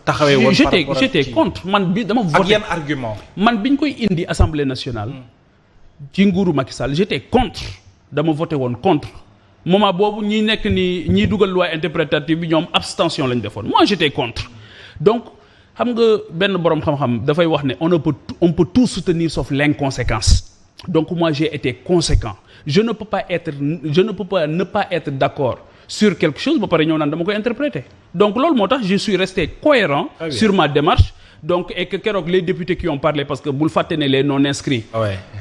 taxawee woon. j'étais contre man bi dama voté. ak yan argument. man biñ koy indi assemblée nationale. ci nguuru Macky Sall j'étais contre dama voté woon contre moment boobu ñi nekk ni ñiy dugal loi interprétative bi ñoom abstention lañ defoon moi j'étais contre donc xam nga benn boroom xam-xam dafay wax ne on peut tout soutenir sauf l'inconséquence donc moi j'ai été conséquent je ne peux pas ne pas être d'accord sur quelque chose ba pare ñëw naan dama koy interpréter donc loolu moo tax je suis resté cohérent sur ma démarche donc et que keroog les députés qui ont parlé parce que bul fàtte ne les non inscrits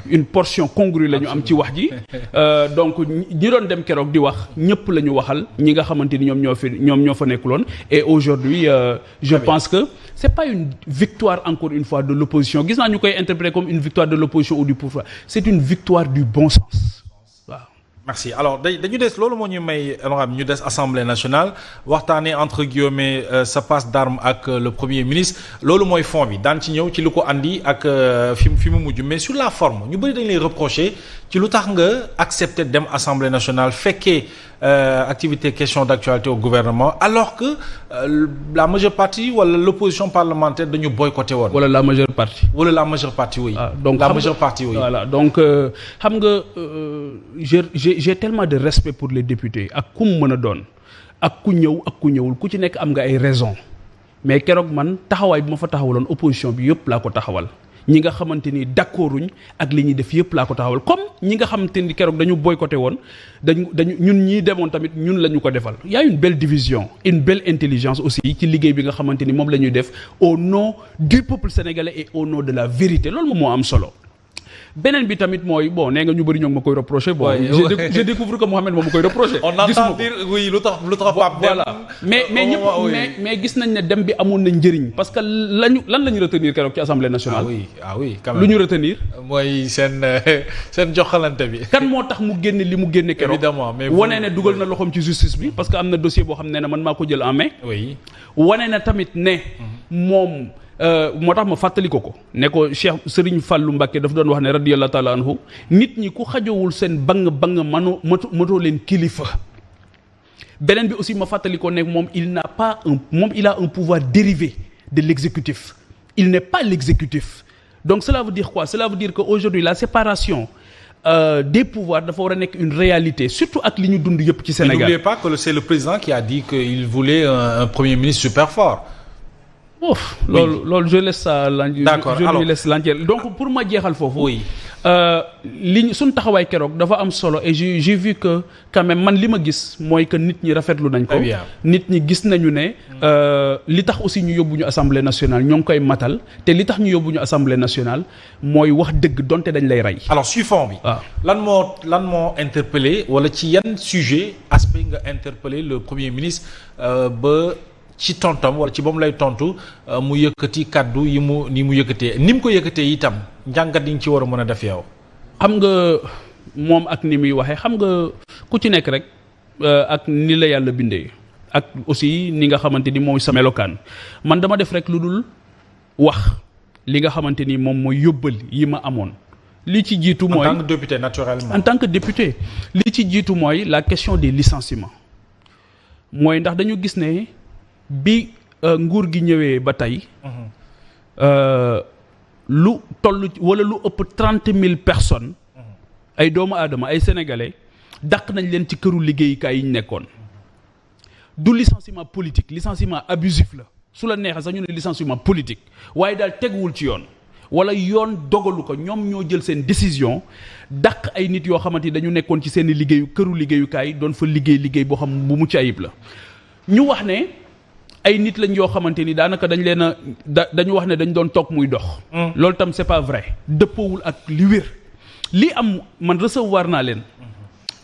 une portion congrue la ñu am ci wax ji donc ñi doon dem keroog di wax ñëpp la ñu waxal ñi nga xamante ni ñoom ñoo fa nekkuloon et aujourd'hui je pense que c'est pas une victoire encore une fois de l'opposition gis naa ñu koy interpréter comme une victoire de l'opposition ou du pouvoir c'est une victoire du bon sens waaw. Merci alors dañu des loolu moo ñu may ñu des assemblée nationale waxtaanee entre guillemets sa passe d'armes ak le premier ministre loolu mooy fond bi daan ci ñëw ci lu ko andi ak fi mu mujj mais sur la forme ñu bëri dañ lay reprocher ci lu tax nga accepter dem assemblée nationale fekkee activité question d'actualité au gouvernement alors que la majeure partie wala l'opposition parlementaire dañu boycotté woon. wala la majeure partie. Oui. Donc la majeure partie oui. Voilà donc xam nga j'ai tellement de respect pour les députés ak ku mu mën a doon ak ku ñëw ak ku ñëwul ku ci nekk am nga ay raisons mais keroog man taxawaay bi ma fa taxawaloon opposition bi yëpp laa ko taxawal. ñi nga xamante ni d'accorduñ ak li ñuy def yëpp laa ko taxawal comme ñi nga xamante ni keroog dañu boycotté woon dañu ñun ñii demoon tamit ñun la ñu ko defal y a une belle division une belle intelligence aussi ci liggéey bi nga xamante ni moom la ñuy def au nom du peuple sénégalais et au nom de la vérité loolu moom moo am solo. beneen bi tamit mooy bon nee nga ñu bëri ñoo ngi ma koy reprocher bon je découvre que Mohamed moom ma koy reprocher. on entend dire oui lu tax Pape voilà mais ñëpp mais gis nañ ne dem bi amoon na njëriñ parce que lan la ñu retenir keroog ci assemblée nationale. ah oui quand même lu ñu retenir. mooy seen joxalante bi. kan moo tax mu génne li mu génne keroog. évidemment mais wane ne dugal na loxoom ci justice bi parce que am na dossier boo xam ne man maa ko jël en main. oui wane na tamit ne moom. moo tax ma fàttali ko ne ko Cheikh Serigne Fallou Mbacké daf doon wax ne radiyallahu ta'ala anhu nit ñi ku xajowul seen bang matoo leen kilifa beneen bi aussi ma fàttali ko ne moom il a un pouvoir dérivé de l'exécutif il n'est pas l'exécutif donc cela veut dire quoi cela veut dire que aujourd'hui la séparation des pouvoirs dafa war a nekk une réalité surtout ak li ñu dund yëpp ci Sénégal. N'oubliez pas que c'est le président qui a dit qu'il voulait un premier ministre super fort. loolu je laisse ça d'accord je lui laisse l'entière donc pour ma jeexal foofu. oui suñ taxawaay keroog dafa am solo et j'ai vu que quand même man li ma gis mooy que nit ñi rafetlu nañ ko. nit ñi gis nañu ne. li tax aussi ñu yóbbu ñu assemblée nationale ñoo ngi koy matal te li tax ñu yóbbu ñu assemblée nationale mooy wax dëgg donte dañ lay rey. alors sur fond bi. waaw lan moo interpellé wala ci yan sujet aspect nga interpellé le premier ministre ba. ci tontam wala ci ba mu lay tontu mu yëkkati kaddu yi mu yëkkatee ni mu ko yëkkatee itam njàngat yi nga ci war a mën a def yow. xam nga moom ak ni muy waxee xam nga ku ci nekk rek ak ni la yàlla bindee ak aussi ni nga xamante ni mooy sa melokaan man dama def rek lu dul wax li nga xamante ni moom mooy yóbbal yi ma amoon. li ci jiitu mooy en tant que député naturellement. en tant que député li ci jiitu mooy la question des licenciements mooy ndax dañu gis ne. bi nguur gi ñëwee ba tey lu toll wala lu ëpp 30,000 personnes ay doomu aadama ay sénégalais dàq nañ leen ci këru liggéeyukaay yi ñu nekkoon du licenciement politique licenciement abusif la su la neexee sax ñu ne licenciement politique waaye daal teguwul ci yoon wala yoon dogalu ko ñoom ñoo jël seen décision dàq ay nit yoo xamante ni dañu nekkoon ci seen këru liggéeyukaay doon fa liggéey boo xam bu mucc ayib la ñu wax ne. ay nit lañ yoo xamante ni daanaka dañ leen a dañu wax ne dañ doon toog muy dox. loolu tam c'est pas vrai dëppoowul ak li wér. li am man recevoir naa leen.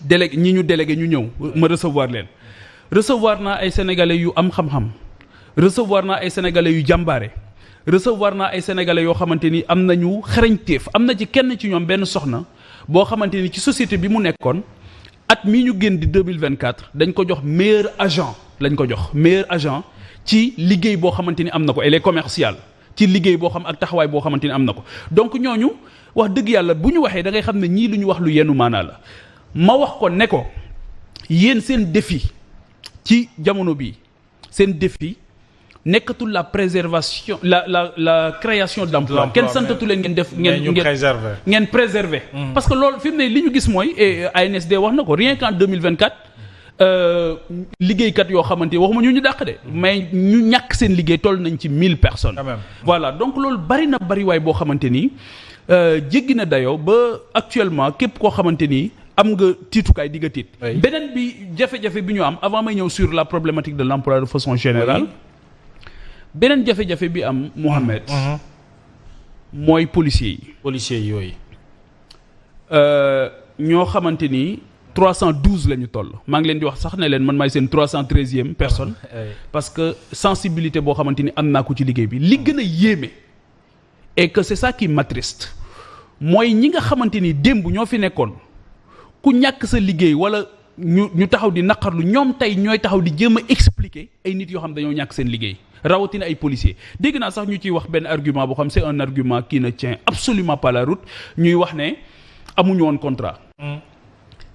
délégué ñi ñu délégué ñu ñëw ma recevoir leen. recevoir naa ay sénégalais yu am xam-xam. recevoir naa ay sénégalais yu jàmbaare. recevoir naa ay sénégalais yoo xamante ni am nañu xarañteef am na ci kenn ci ñoom benn soxna boo xamante ni ci société bi mu nekkoon at mii ñu génn di 2024 dañ ko jox meilleur agent lañ ko jox meilleur agent. ci liggéey boo xamante ni am na ko elle est commerciale ci liggéey boo xam ak taxawaay boo xamante ni am na ko donc ñooñu wax dëgg yàlla bu ñu waxee da ngay xam ne ñii lu ñu wax lu yenn maanaa la ma wax ko ne ko yéen seen défi ci jamono bii seen défi nekkatul la préservation la création d'emploi kenn santatu leen ngeen def ngeen préserver parce que loolu fi mu ne li ñu gis mooy ANSD wax na ko rien qu'en 2024 liggéeykat yoo xamante waxuma ñu dàq de mais ñu ñàkk seen liggéey toll nañ ci 1000 personnes voilà donc loolu bari waay boo xamante ni jéggi na dayoo ba actuellement képp koo xamante ni am nga tiitukaay di nga tiit beneen bi jafe-jafe bi ñu am avant may ñëw sur la problématique de l'emploi de façon générale beneen jafe-jafe bi am Mohamed mooy policiers yi yooyu ñoo xamante ni 312 la ñu toll maa ngi leen di wax sax ne leen man maay seen 313e personne parce que sensibilité boo xamante ni am naa ko ci liggéey bi li gën a yéeme et que c'est ça qui m'attriste mooy ñi nga xamante ni démb ñoo fi nekkoon ku ñàkk sa liggéey wala ñu taxaw di naqarlu ñoom tey ñooy taxaw di jéem a expliquer ay nit yoo xam dañoo ñàkk seen liggéey rawatina ay policiers dégg naa sax ñu ciy wax benn argument boo xam c'est un argument qui ne tient absolument pas la route ñuy wax ne amuñu woon contrat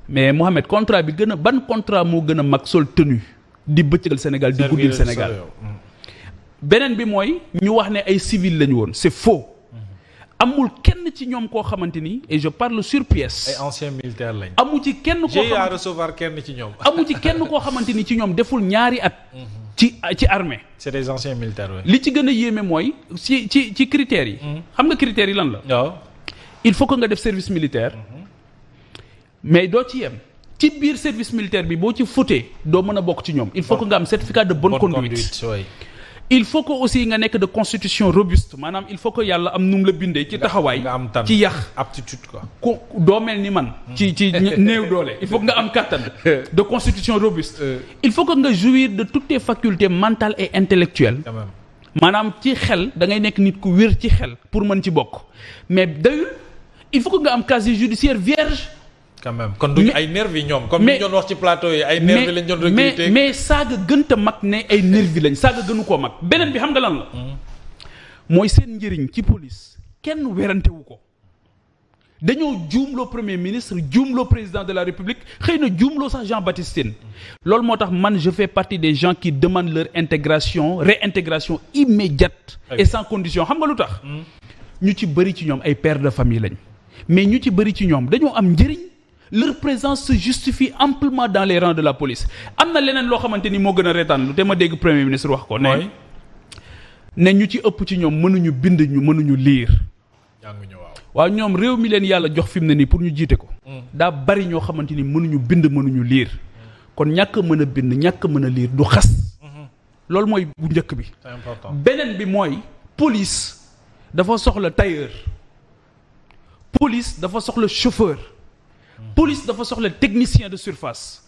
mais Mohamed contrat bi gën a ban contrat moo gën a mag sol tenue di bëccëgal Sénégal di guddil Sénégal beneen bi mooy ñu wax ne ay civil lañu woon c'est faux amul kenn ci ñoom koo xamante ni et je parle sur pièce. ay anciens militaires lañ. amu ci kenn koo xamante à recevoir kenn ci ñoom. amu ci kenn koo xamante ni ci ñoom deful ñaari at. ci armée. c'est des anciens militaires oui. li ci gën a yéeme mooy ci critères yi. xam nga critères yi lan la. waaw. il faut que nga def service militaire. mais doo ci yem. ci biir service militaire bi boo ci fotee doo mën a bokk ci ñoom il faut que nga am certificat de bonne conduite. il faut que aussi nga nekk de constitution robuste maanaam il faut que yàlla am nu mu la bindee ci taxawaay ci yax aptitude quoi ku doo mel ni man ci néew doole il faut que nga am kàttan de constitution robuste il faut que nga jouir de toutes tes facultés mentales et intellectuelles maanaam ci xel da ngay nekk nit ku wér ci xel pour mën ci bokk mais dayul il faut que nga am casier judiciaire vierge quand même kon duñu ay nervi ñoom comme ni ñu doon wax ci plateau yi ay nervi lañ doon recruter mais saaga gënta mag ne ay nervi lañ saaga gënu koo mag beneen bi xam nga lan la mooy seen njëriñ ci police kenn werantewu ko dañoo juumloo premier ministre juumloo président de la république xëy na juumloo sax Jean-Baptiste Tine loolu moo tax man je fais partie des gens qui demandent leur réintégration immédiate et sans condition xam nga lu tax ñu ci bëri ci ñoom ay pères de famille lañ mais ñu ci bëri ci ñoom dañoo am njëriñ leur présence se justifie amplement dans les rangs de la police am na leneen loo xamante ni moo gën a reetaan lu te ma dégg premier ministre wax ko ne ñu ci ëpp ci ñoom mënuñu bind ñu mënuñu lire waaw ñoom réew mi leen yàlla jox fi mu ne nii pour ñu jiite ko daa bari ñoo xamante ni mënuñu bind mënuñu lire kon ñàkk mën a bind ñàkk mën a lire du xas loolu mooy bu njëkk bi beneen bi mooy police dafa soxla tailleur police dafa soxla chauffeur police dafa soxla technicien de surface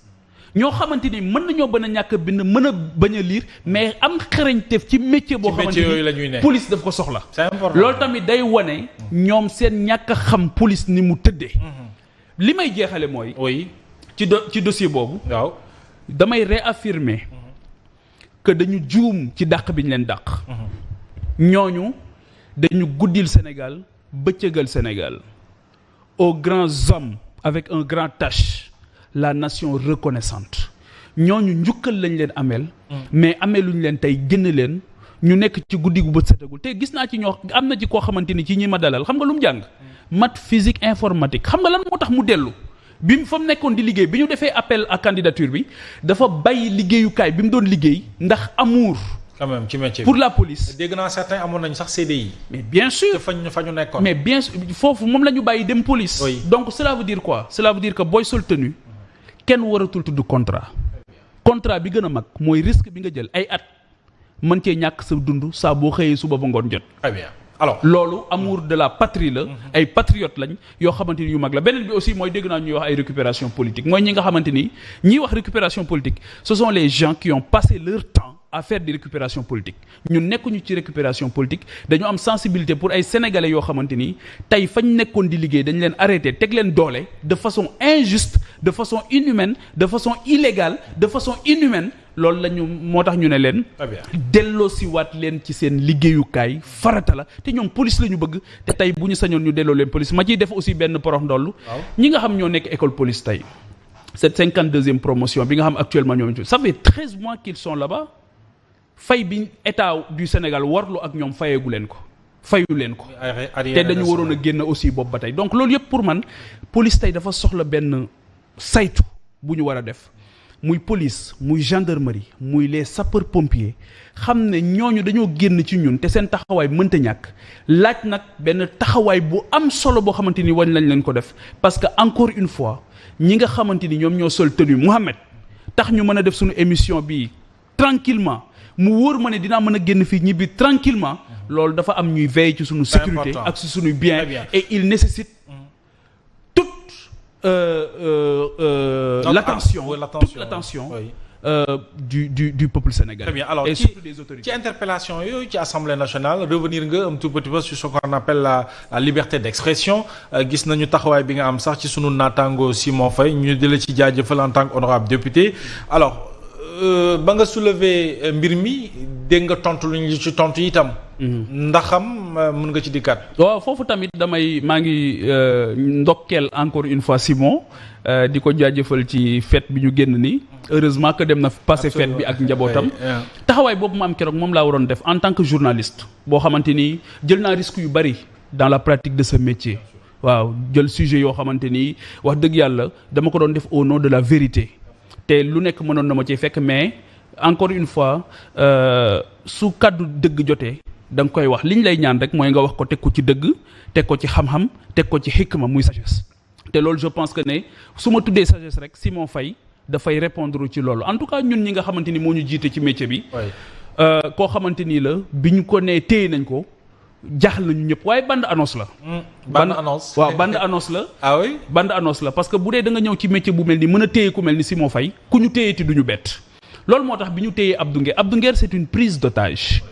ñoo xamante ni mën nañoo bañ a ñàkk a bind mën a bañ a lire mais am xarañteef ci métier boo xamante ni police daf ko soxla loolu tamit day wane ñoom seen ñàkk a xam police ni mu tëddee li may jeexale mooy ci dossier boobu waaw damay réaffirmer que dañu juum ci dàq bi ñu leen dàq ñooñu dañu guddil Sénégal bëccëgal Sénégal aux grands hommes avec un grand H la nation reconnaissante ñooñu njukkal lañ leen ameel mais ameeluñ leen tey génn leen ñu nekk ci guddi gu bët setagul te gis naa ci ñoo am na ci koo xamante ni ci ñi ma dalal xam nga lu mu jàng maths physique informatique xam nga lan moo tax mu dellu bi mu fa mu nekkoon di liggéey bi ñu defee appel à candidature bi dafa bàyyi liggéeyukaay bi mu doon liggéey ndax amour quand même ci métier pour la police. dégg naa certains amoon nañu sax CDI. mais bien sûr te fa ñu nekkoon. mais bien sûr foofu moom la ñu bàyyi dem police. Oui. donc cela veut dire quoi cela veut dire que booy sol tenue kenn waratul tudd contrat. contrat bi gën a mag mooy risque bi nga jël ay at mën cee ñàkk sa dund saa boo xëyee suba ba ngoon jot. très bien alors loolu amour de la patrie la. ay patriotes lañ yoo xamante ni yu mag la beneen bi aussi mooy dégg naa ñuy wax ay récupération politique mooy ñi nga xamante ni ñiy wax récupération politique ce sont les gens qui ont passé leur temps à faire des récupération politique ñun nekkuñu ci récupération politique dañu am sensibilité pour ay sénégalais yoo xamante ni tey fañ nekkoon di liggéey dañ leen arrêté teg leen doole de façon injuste de façon inhumaine de façon illégale de façon inhumaine loolu la ñu moo tax ñu ne leen delloo si waat leen ci seen liggéeyukaay farata la te ñoom police la ñu bëgg te tey bu ñu sañoon ñu delloo leen police ma ciy def aussi benn porox ndollu ñi nga xam ñoo nekk école police tey cette 52e promotion bi nga xam actuellement ñoom ça fait 13 mois qu'ils sont là-bas fay bi état du Sénégal warlu ak ñoom fayeegu leen ko fayu leen ko te dañu waroon a génn aussi boobu ba tey donc loolu yëpp pour man police tey dafa soxla benn saytu bu ñu war a def muy police muy gendarmerie muy les sapeurs pompiers xam ne ñooñu dañoo génn ci ñun te seen taxawaay mënta ñàkk laaj nag benn taxawaay bu am solo boo xamante ni wañ lañ leen ko def parce que encore une fois ñi nga xamante ni ñoom ñoo sol tenue Mohamed tax ñu mën a def suñu émission bi tranquillement mu wóor ma ne dinaa mën a génn fii ñibbi tranquillement loolu dafa am ñuy veiller ci suñu sécurité ak ci suñu bien et il nécessite toute l'attention oui. Du peuple sénégalais. Très bien. Alors, et surtout des autorités. Ci interpellation yooyu ci Assemblée nationale revenir nga un tout petit peu sur ce qu'on appelle la liberté d'expression gis nañu taxawaay bi nga am sax ci sunu naataango Simon Faye ñu di la ci jaajëfal en tant qu'honorable député alors ba nga soulever mbir mi dégg nga tontu lu ñu ci tontu itam. ndaxam mën nga ci dikkaat. waaw foofu tamit maa ngi ndokkeel encore une fois Simon di ko jaajëfal ci fête bi ñu génn nii. heureusement que dem na passé fête bi ak njabootam. taxawaay boobu ma am keroog moom laa waroon def en tant que journaliste. boo xamante ni jël naa risque yu bari dans la pratique de ce métier. waaw jël sujet yoo xamante ni wax dëgg yàlla dama ko doon def au nom de la vérité. te lu nekk mënoon na ma ci fekk mais encore une fois su kàddu dëgg jotee da nga koy wax liñ lay ñaan rek mooy nga wax ko teg ko ci dëgg teg ko ci xam-xam teg ko ci xikma muy sagesse. te loolu je pense que ne su ma tuddee sagesse rek Simon Faye dafay répondre ci loolu en tout cas ñun ñi nga xamante ni moo ñu jiite ci métier bi. koo xamante ni la bi ñu ko nee téye nañ ko jaaxal nañu ñëpp waaye bande annonce la. bande annonce waaw bande annonce la. ah oui bande annonce la parce que bu dee da nga ñëw ci métier bu mel ni mën a téye ku mel ni Simon Faye ku ñu téyeeti du ñu bett loolu moo tax bi ñu téyee Abdou Nguer c'est une prise d'otage.